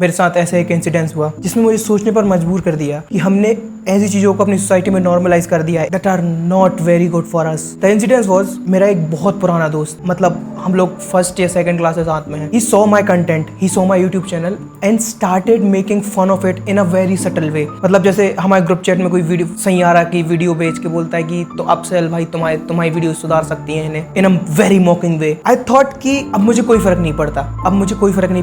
मेरे साथ ऐसा एक इंसिडेंस हुआ जिसने मुझे सोचने पर मजबूर कर दिया कि हमने ऐसी चीज़ों को अपनी सोसाइटी में नॉर्मलाइज कर दिया है that are not very good for us. The incidence was, मेरा एक बहुत पुराना दोस्त, मतलब हम लोग फर्स्ट या सेकंड क्लास से साथ में हैं। He saw my content, he saw my YouTube channel and started making fun of it in a very subtle way. मतलब जैसे हमारे ग्रुप चैट में कोई वीडियो सैयारा की वीडियो भेज के बोलता है कि तो अफसल भाई तुम्हारी वीडियो सुधार सकती है इन्हें, इन a very मॉकिंग way. I thought कि अब मुझे कोई फर्क नहीं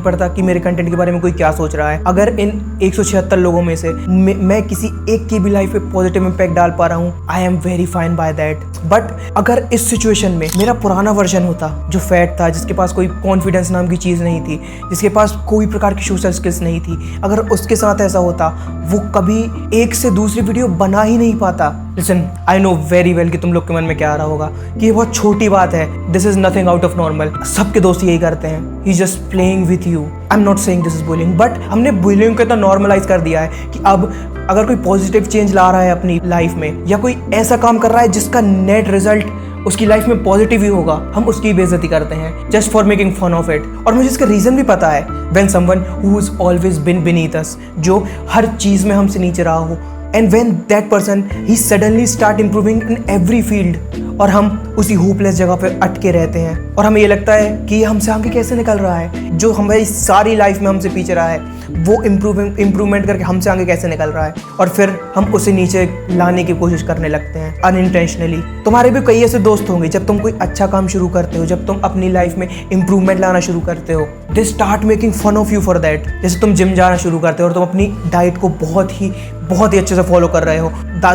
पड़ता, कि मेरे कंटेंट के बारे में कोई क्या सोच रहा है। अगर इन 176 लोगों में से मैं किसी एक की भी लाइफ पे पॉजिटिव इंपैक्ट डाल पा रहा हूँ, I am very fine by that. But अगर इस सिचुएशन में मेरा पुराना वर्जन होता जो फैट था, जिसके पास कोई कॉन्फिडेंस नाम की चीज़ नहीं थी, जिसके पास कोई प्रकार की सोशल स्किल्स नहीं थी, अगर उसके साथ ऐसा होता, वो कभी एक से दूसरी वीडियो बना ही नहीं पाता। Listen, I know very well कि तुम लोग के मन में क्या आ रहा होगा कि ये बहुत छोटी बात है, this is nothing out of normal, सबके दोस्त यही करते हैं, he just playing with you. I am not saying this is bullying, but हमने बुलिंग को इतना नॉर्मलाइज कर दिया है कि अब अगर कोई पॉजिटिव चेंज ला रहा है अपनी लाइफ में, या कोई ऐसा काम कर रहा है जिसका नेट रिजल्ट उसकी लाइफ में पॉजिटिव ही होगा, हम उसकी बेइज्जती करते हैं just for making fun of it. और मुझे इसका रीजन भी पता है, when someone who is always been beneath us, जो हर चीज में हमसे नीचे रहा हो, and when that person he suddenly start improving in every field, और हम उसी होपलेस जगह पे अटके रहते हैं और हमें ये लगता है कि ये हमसे आगे कैसे निकल रहा है, जो हमारी सारी लाइफ में हमसे पीछे रहा है वो इम्प्रूवमेंट करके हमसे आगे कैसे निकल रहा है, और फिर हम उसे नीचे लाने की कोशिश करने लगते हैं अनइंटेंशनली। तुम्हारे भी कई ऐसे दोस्त होंगे, जब तुम कोई अच्छा काम शुरू करते हो, जब तुम अपनी लाइफ में इंप्रूवमेंट लाना शुरू करते हो, they start making fun of you for that. जैसे तुम जिम जाना शुरू करते हो और तुम अपनी डाइट को बहुत ही अच्छे से फॉलो कर रहे हो,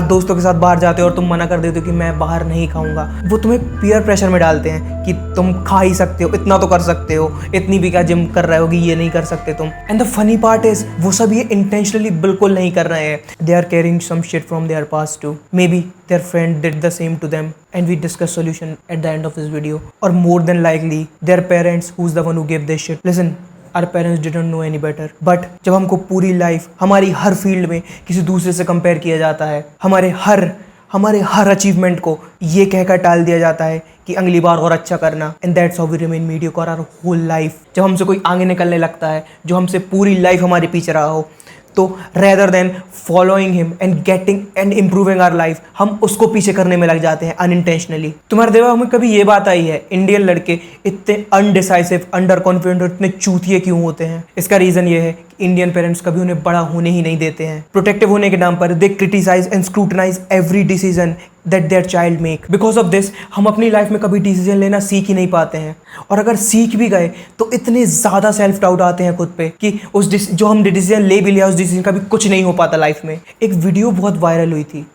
दोस्तों के साथ बाहर जाते हो और तुम मना कर देते हो कि मैं बाहर नहीं खाऊंगा, वो तुम्हें पीयर प्रेशर में डालते हैं कि तुम खा ही सकते हो, इतना तो कर सकते हो, इतनी भी क्या जिम कर रहे हो कि ये नहीं कर सकते तुम। And the funny part is, वो सब ये इंटेंशनली बिल्कुल नहीं कर रहे हैं, they are carrying some shit from their past too, maybe their friend did the same to them, and we discuss solution at the end of this video, or more than likely their parents who's the one who gave this shit. Listen, our parents didn't know any better, but जब हमको पूरी life हमारी हर field में किसी दूसरे से compare किया जाता है, हमारे हर अचीवमेंट को ये कहकर टाल दिया जाता है कि अगली बार और अच्छा करना, and that's how we remain mediocre our whole life. जब हमसे कोई आगे निकलने लगता है जो हमसे पूरी लाइफ हमारे पीछे रहा हो, तो rather than following him and getting and improving our life, हम उसको पीछे करने में लग जाते हैं अनइंटेंशनली। तुम्हारे दिमाग में कभी ये बात आई है, इंडियन लड़के इतने अनडिसाइसिव, अंडर कॉन्फिडेंट और इतने चूतिए क्यों होते हैं? इसका रीजन ये है कि इंडियन पेरेंट्स कभी उन्हें बड़ा होने ही नहीं देते हैं। प्रोटेक्टिव होने के नाम पर they criticise and scrutinise every decision that their child make. Because of this हम अपनी लाइफ में कभी डिसीजन लेना सीख ही नहीं पाते हैं, और अगर सीख भी गए तो इतने ज़्यादा सेल्फ डाउट आते हैं खुद पे कि जो हम डिसीजन ले भी लिया, उस डिसीजन का भी कुछ नहीं हो पाता लाइफ में। एक वीडियो बहुत वायरल हुई थी,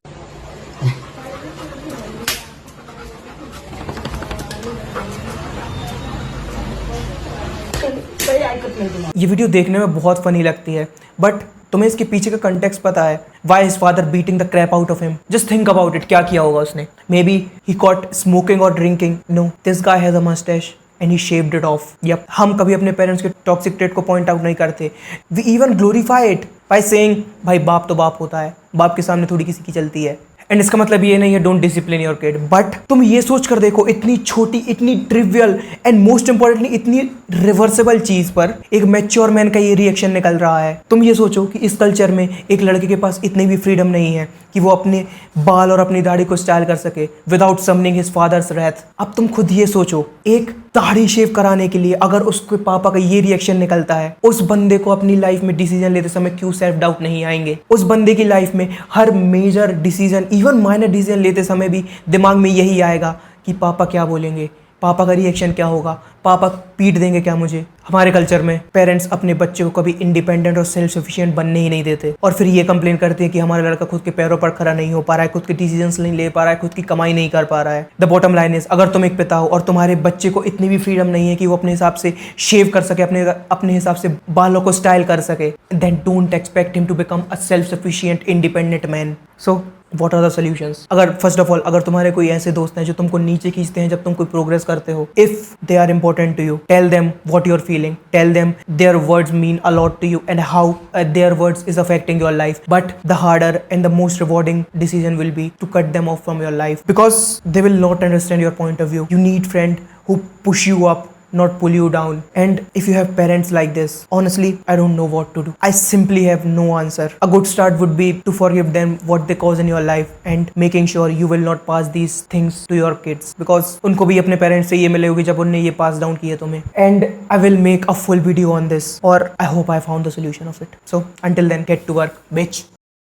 ये वीडियो देखने में बहुत फनी लगती है, बट तुम्हें इसके पीछे का कंटेक्स्ट पता है? Why his father beating the crap out of him? Just think about it, क्या किया होगा उसने? Maybe he caught smoking और drinking? No, this guy has a moustache and he shaved it off. Yup, हम कभी अपने parents के toxic trait को पॉइंट आउट नहीं करते, we even glorify it by saying भाई बाप तो बाप होता है, बाप के सामने थोड़ी किसी की चलती है। एंड इसका मतलब ये नहीं है don't discipline your kid, but तुम ये सोच कर देखो, इतनी छोटी, इतनी ट्रिवियल एंड मोस्ट इंपॉर्टेंटली इतनी रिवर्सेबल चीज पर एक मैच्योर मैन का ये रिएक्शन निकल रहा है। तुम ये सोचो कि इस कल्चर में एक लड़के के पास इतनी भी फ्रीडम नहीं है कि वो अपने बाल और अपनी दाढ़ी को स्टाइल कर सके without summoning his father's wrath. अब तुम खुद ये सोचो, एक दाढ़ी शेव कराने के लिए अगर उसके पापा का ये रिएक्शन निकलता है, उस बंदे को अपनी लाइफ में डिसीजन लेते समय क्यों सेल्फ डाउट नहीं आएंगे? उस बंदे की लाइफ में हर major decision, even minor decision लेते समय भी दिमाग में यही आएगा कि पापा क्या बोलेंगे, पापा का रिएक्शन क्या होगा, पापा पीट देंगे क्या मुझे? हमारे कल्चर में पेरेंट्स अपने बच्चे को कभी इंडिपेंडेंट और सेल्फ सफिशिएंट बनने ही नहीं देते, और फिर ये कंप्लेन करते हैं कि हमारा लड़का खुद के पैरों पर खड़ा नहीं हो पा रहा है, खुद के डिसीजंस नहीं ले पा रहा है, खुद की कमाई नहीं कर पा रहा है। द बॉटम लाइन इज, अगर तुम एक पिता हो और तुम्हारे बच्चे को इतनी भी फ्रीडम नहीं है कि वो अपने हिसाब से शेव कर सके, अपने हिसाब से बालों को स्टाइल कर सके, then don't expect him to become a self sufficient independent man. So what are the solutions? अगर फर्स्ट ऑफ ऑल, अगर तुम्हारे कोई ऐसे दोस्त हैं जो तुमको नीचे खींचते हैं जब तुम कोई प्रोग्रेस करते हो, if they are important to you, tell them what you are feeling, tell them their words mean a lot to you and how their words is affecting your life, but the harder and the most rewarding decision will be to cut them off from your life, because they will not understand your point of view. You need friend who push you up, not pull you down. And if you have parents like this, honestly, I don't know what to do. I simply have no answer. A good start would be to forgive them what they cause in your life and making sure you will not pass these things to your kids, because उनको भी अपने parents से ये मिले होगी जब उनने ये पास डाउन किए तुम्हें. And I will make a full video on this, or I hope I found the solution of it. So until then, get to work, bitch.